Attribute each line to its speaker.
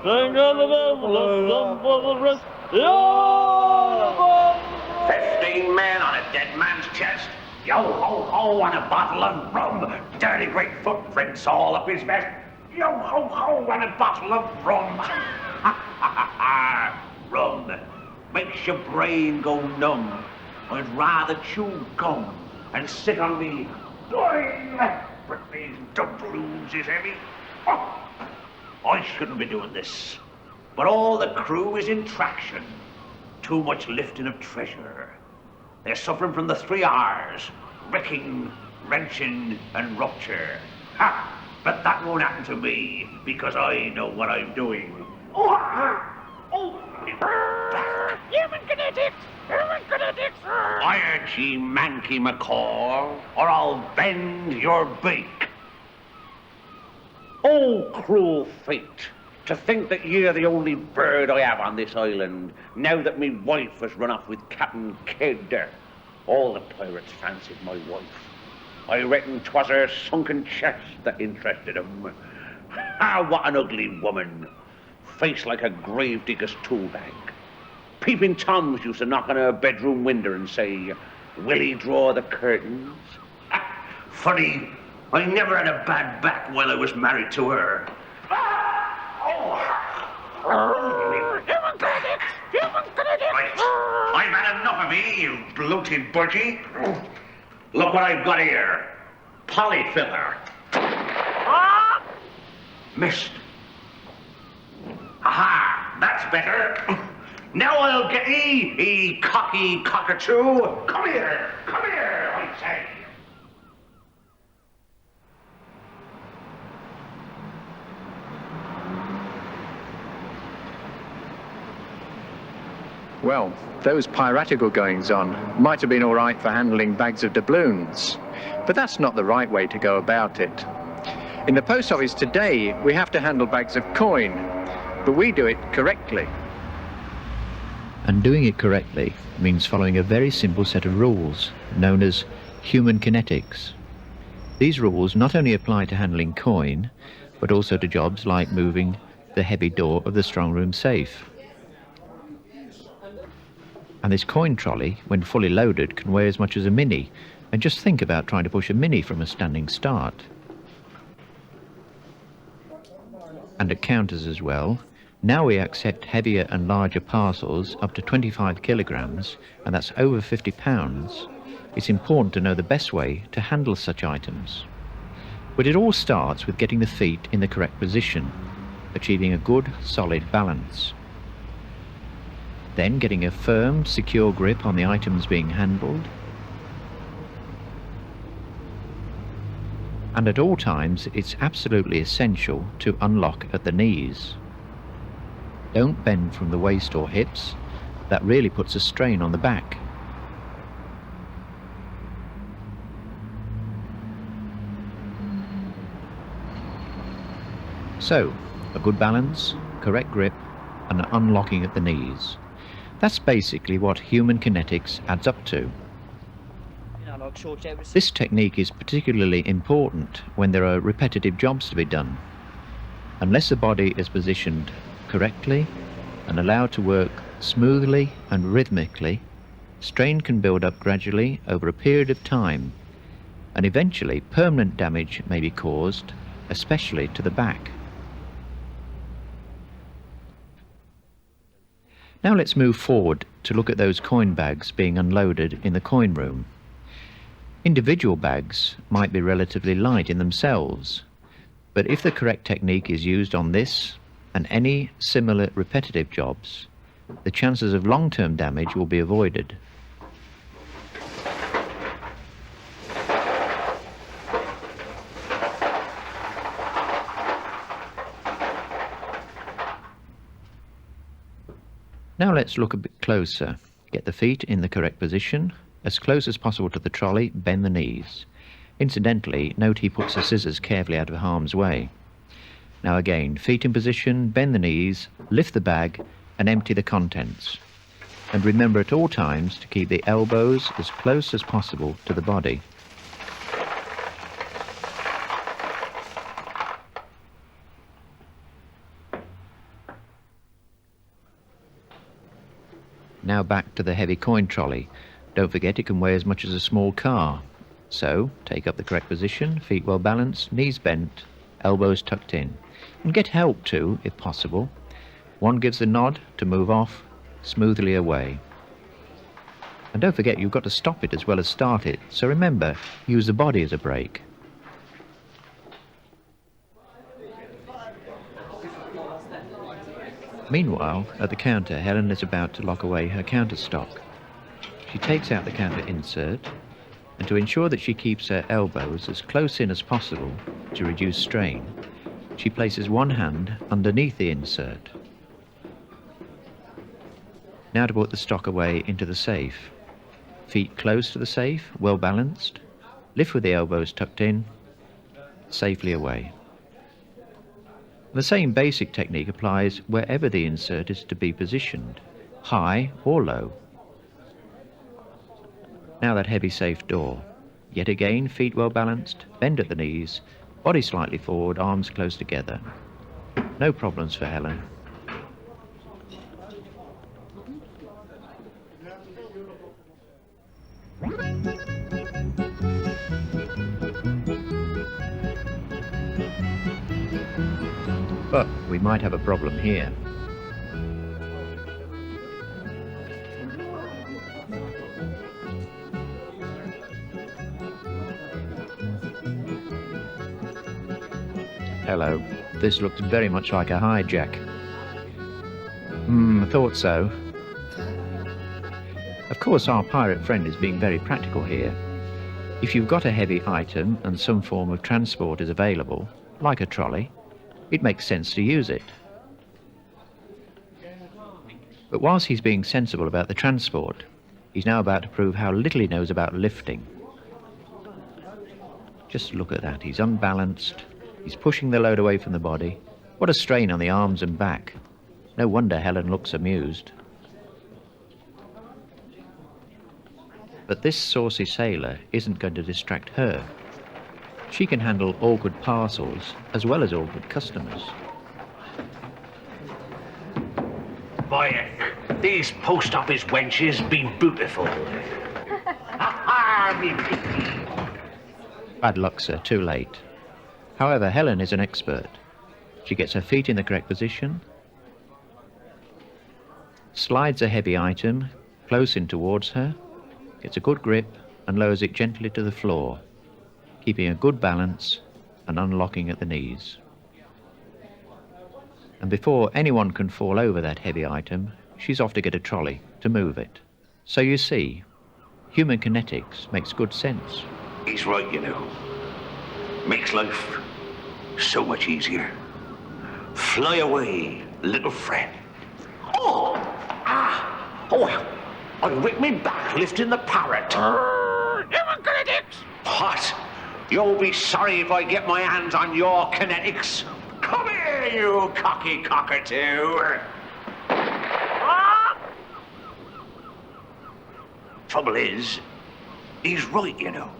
Speaker 1: Sing of the devil, some for the rest.
Speaker 2: 15 men on a dead man's chest. Yo ho ho on a bottle of rum. Dirty great footprints all up his vest. Yo ho ho on a bottle of rum. Rum makes your brain go numb. I'd rather chew gum and sit on me. But these doubloons is heavy. Oh, I shouldn't be doing this. But all the crew is in traction. Too much lifting of treasure. They're suffering from the 3 R's. Wrecking, wrenching, and rupture. Ha! But that won't happen to me, because I know what I'm doing.
Speaker 3: Human kinetics! Human kinetics!
Speaker 2: Quiet, ye manky macaw, or I'll bend your beak. Oh, cruel fate, to think that you're the only bird I have on this island, now that me wife has run off with Captain Kidd. All the pirates fancied my wife. I reckon 'twas her sunken chest that interested 'em. Ah, what an ugly woman. Face like a gravedigger's tool bag. Peeping Toms used to knock on her bedroom window and say, "Will he draw the curtains?" Funny, I never had a bad back while I was married to her.
Speaker 3: Human kinetics! Human kinetics!
Speaker 2: Right, I've had enough of you, you bloated budgie. Look what I've got here. Polyfiller. Missed. Aha, that's better. Now I'll get ye cocky cockatoo. Come here, I say.
Speaker 4: Well, those piratical goings-on might have been all right for handling bags of doubloons, but that's not the right way to go about it. In the post office today, we have to handle bags of coin, but we do it correctly.
Speaker 5: And doing it correctly means following a very simple set of rules, known as human kinetics. These rules not only apply to handling coin, but also to jobs like moving the heavy door of the strong room safe. And this coin trolley, when fully loaded, can weigh as much as a Mini, and just think about trying to push a Mini from a standing start. And at counters as well, now we accept heavier and larger parcels up to 25 kilograms, and that's over 50 pounds. It's important to know the best way to handle such items. But it all starts with getting the feet in the correct position, achieving a good, solid balance. Then getting a firm, secure grip on the items being handled. And at all times, it's absolutely essential to unlock at the knees. Don't bend from the waist or hips. That really puts a strain on the back. So, a good balance, correct grip, and an unlocking at the knees. That's basically what human kinetics adds up to. This technique is particularly important when there are repetitive jobs to be done. Unless the body is positioned correctly and allowed to work smoothly and rhythmically, strain can build up gradually over a period of time, and eventually permanent damage may be caused, especially to the back. Now let's move forward to look at those coin bags being unloaded in the coin room. Individual bags might be relatively light in themselves, but if the correct technique is used on this and any similar repetitive jobs, the chances of long-term damage will be avoided. Now let's look a bit closer. Get the feet in the correct position. As close as possible to the trolley, bend the knees. Incidentally, note he puts the scissors carefully out of harm's way. Now again, feet in position, bend the knees, lift the bag and empty the contents. And remember at all times to keep the elbows as close as possible to the body. Now back to the heavy coin trolley. Don't forget it can weigh as much as a small car. So, take up the correct position, feet well balanced, knees bent, elbows tucked in. And get help too, if possible. One gives the nod to move off, smoothly away. And don't forget you've got to stop it as well as start it, so remember, use the body as a brake. Meanwhile, at the counter, Helen is about to lock away her counter stock. She takes out the counter insert, and to ensure that she keeps her elbows as close in as possible to reduce strain, she places one hand underneath the insert. Now to put the stock away into the safe. Feet close to the safe, well balanced, lift with the elbows tucked in, safely away. The same basic technique applies wherever the insert is to be positioned, high or low. Now that heavy safe door. Yet again, feet well balanced, bend at the knees, body slightly forward, arms close together. No problems for Helen. But we might have a problem here. Hello. This looks very much like a hijack. Thought so. Of course, our pirate friend is being very practical here. If you've got a heavy item and some form of transport is available, like a trolley, it makes sense to use it. But whilst he's being sensible about the transport, he's now about to prove how little he knows about lifting. Just look at that. He's unbalanced. He's pushing the load away from the body. What a strain on the arms and back. No wonder Helen looks amused. But this saucy sailor isn't going to distract her. She can handle awkward parcels as well as awkward customers.
Speaker 2: Boy, these post office wenches be beautiful. Me piggy.
Speaker 5: Bad luck, sir, too late. However, Helen is an expert. She gets her feet in the correct position, slides a heavy item close in towards her, gets a good grip and lowers it gently to the floor, keeping a good balance and unlocking at the knees. And before anyone can fall over that heavy item, she's off to get a trolley to move it. So you see, human kinetics makes good sense.
Speaker 3: He's right, you know. Makes life so much easier. Fly away, little friend. Oh! I ripped me back lifting the parrot.
Speaker 2: Human kinetics! What? You'll be sorry if I get my hands on your kinetics. Come here, you cocky cockatoo.
Speaker 3: Trouble is, he's right, you know.